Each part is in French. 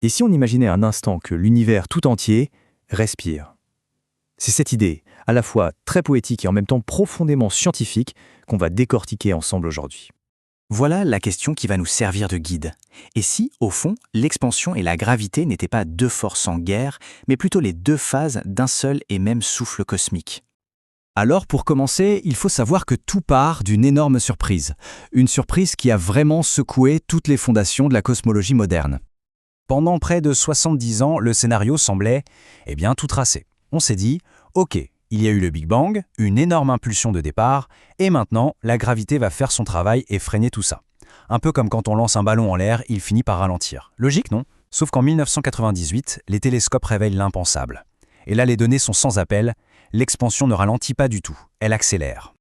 Et si on imaginait un instant que l'univers tout entier respire? C'est cette idée, à la fois très poétique et en même temps profondément scientifique, qu'on va décortiquer ensemble aujourd'hui. Voilà la question qui va nous servir de guide. Et si, au fond, l'expansion et la gravité n'étaient pas deux forces en guerre, mais plutôt les deux phases d'un seul et même souffle cosmique? Alors pour commencer, il faut savoir que tout part d'une énorme surprise. Une surprise qui a vraiment secoué toutes les fondations de la cosmologie moderne. Pendant près de 70 ans, le scénario semblait, tout tracé. On s'est dit, ok, il y a eu le Big Bang, une énorme impulsion de départ, et maintenant, la gravité va faire son travail et freiner tout ça. Un peu comme quand on lance un ballon en l'air, il finit par ralentir. Logique, non? Sauf qu'en 1998, les télescopes réveillent l'impensable. Et là, les données sont sans appel, l'expansion ne ralentit pas du tout, elle accélère.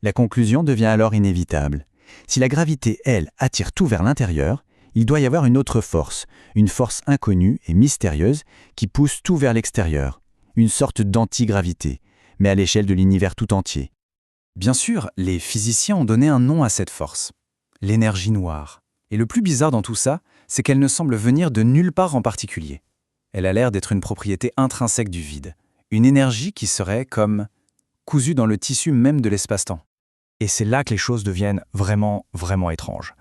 La conclusion devient alors inévitable. Si la gravité, elle, attire tout vers l'intérieur, il doit y avoir une autre force, une force inconnue et mystérieuse qui pousse tout vers l'extérieur, une sorte d'antigravité, mais à l'échelle de l'univers tout entier. Bien sûr, les physiciens ont donné un nom à cette force, l'énergie noire. Et le plus bizarre dans tout ça, c'est qu'elle ne semble venir de nulle part en particulier. Elle a l'air d'être une propriété intrinsèque du vide, une énergie qui serait comme cousue dans le tissu même de l'espace-temps. Et c'est là que les choses deviennent vraiment, vraiment étranges.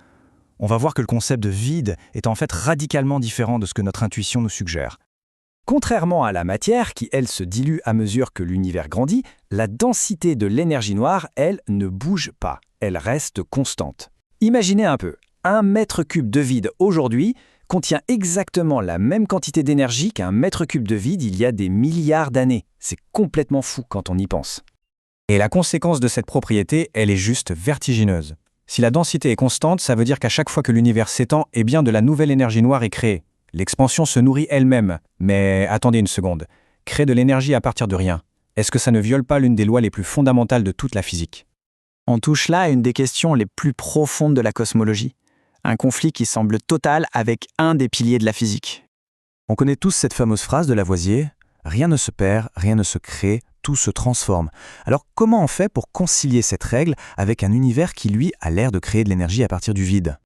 On va voir que le concept de vide est en fait radicalement différent de ce que notre intuition nous suggère. Contrairement à la matière, qui elle se dilue à mesure que l'univers grandit, la densité de l'énergie noire, elle, ne bouge pas, elle reste constante. Imaginez un peu, 1 mètre cube de vide aujourd'hui contient exactement la même quantité d'énergie qu'un mètre cube de vide il y a des milliards d'années. C'est complètement fou quand on y pense. Et la conséquence de cette propriété, elle est juste vertigineuse. Si la densité est constante, ça veut dire qu'à chaque fois que l'univers s'étend, de la nouvelle énergie noire est créée. L'expansion se nourrit elle-même. Mais attendez une seconde. Créer de l'énergie à partir de rien, est-ce que ça ne viole pas l'une des lois les plus fondamentales de toute la physique? On touche là à une des questions les plus profondes de la cosmologie. Un conflit qui semble total avec un des piliers de la physique. On connaît tous cette fameuse phrase de Lavoisier « Rien ne se perd, rien ne se crée, tout se transforme ». Alors comment on fait pour concilier cette règle avec un univers qui, lui, a l'air de créer de l'énergie à partir du vide?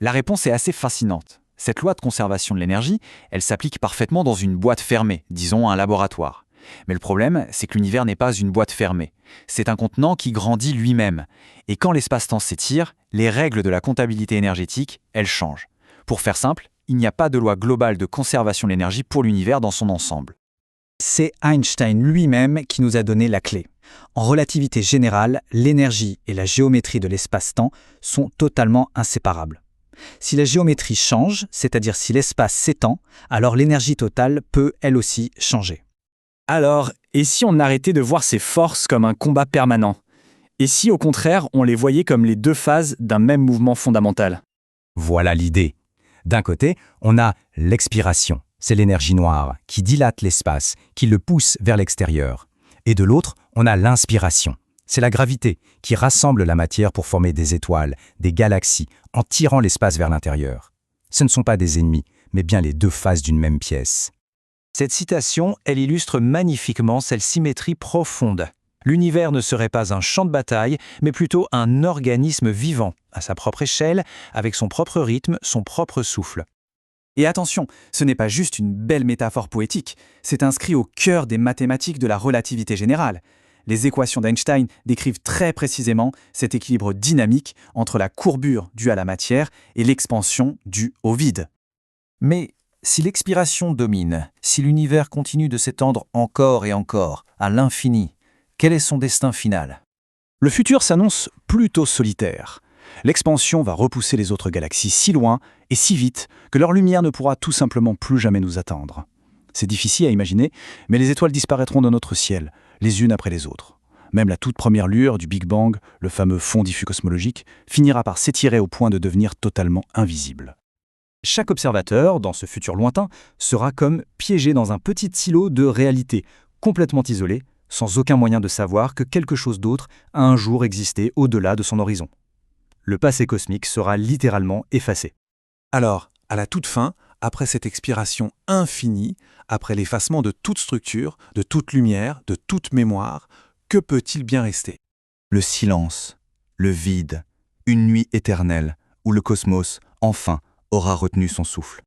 La réponse est assez fascinante. Cette loi de conservation de l'énergie, elle s'applique parfaitement dans une boîte fermée, disons un laboratoire. Mais le problème, c'est que l'univers n'est pas une boîte fermée. C'est un contenant qui grandit lui-même. Et quand l'espace-temps s'étire, les règles de la comptabilité énergétique, elles changent. Pour faire simple, il n'y a pas de loi globale de conservation de l'énergie pour l'univers dans son ensemble. C'est Einstein lui-même qui nous a donné la clé. En relativité générale, l'énergie et la géométrie de l'espace-temps sont totalement inséparables. Si la géométrie change, c'est-à-dire si l'espace s'étend, alors l'énergie totale peut, elle aussi, changer. Alors, et si on arrêtait de voir ces forces comme un combat permanent? Et si, au contraire, on les voyait comme les deux phases d'un même mouvement fondamental? Voilà l'idée. D'un côté, on a l'expiration, c'est l'énergie noire, qui dilate l'espace, qui le pousse vers l'extérieur. Et de l'autre, on a l'inspiration. C'est la gravité qui rassemble la matière pour former des étoiles, des galaxies, en tirant l'espace vers l'intérieur. Ce ne sont pas des ennemis, mais bien les deux faces d'une même pièce. Cette citation, elle illustre magnifiquement cette symétrie profonde. L'univers ne serait pas un champ de bataille, mais plutôt un organisme vivant, à sa propre échelle, avec son propre rythme, son propre souffle. Et attention, ce n'est pas juste une belle métaphore poétique, c'est inscrit au cœur des mathématiques de la relativité générale. Les équations d'Einstein décrivent très précisément cet équilibre dynamique entre la courbure due à la matière et l'expansion due au vide. Mais si l'expiration domine, si l'univers continue de s'étendre encore et encore, à l'infini, quel est son destin final? Le futur s'annonce plutôt solitaire. L'expansion va repousser les autres galaxies si loin et si vite que leur lumière ne pourra tout simplement plus jamais nous atteindre. C'est difficile à imaginer, mais les étoiles disparaîtront de notre ciel, les unes après les autres. Même la toute première lueur du Big Bang, le fameux fond diffus cosmologique, finira par s'étirer au point de devenir totalement invisible. Chaque observateur, dans ce futur lointain, sera comme piégé dans un petit silo de réalité, complètement isolé, sans aucun moyen de savoir que quelque chose d'autre a un jour existé au-delà de son horizon. Le passé cosmique sera littéralement effacé. Alors, à la toute fin, après cette expiration infinie, après l'effacement de toute structure, de toute lumière, de toute mémoire, que peut-il bien rester? Le silence, le vide, une nuit éternelle où le cosmos, enfin, aura retenu son souffle.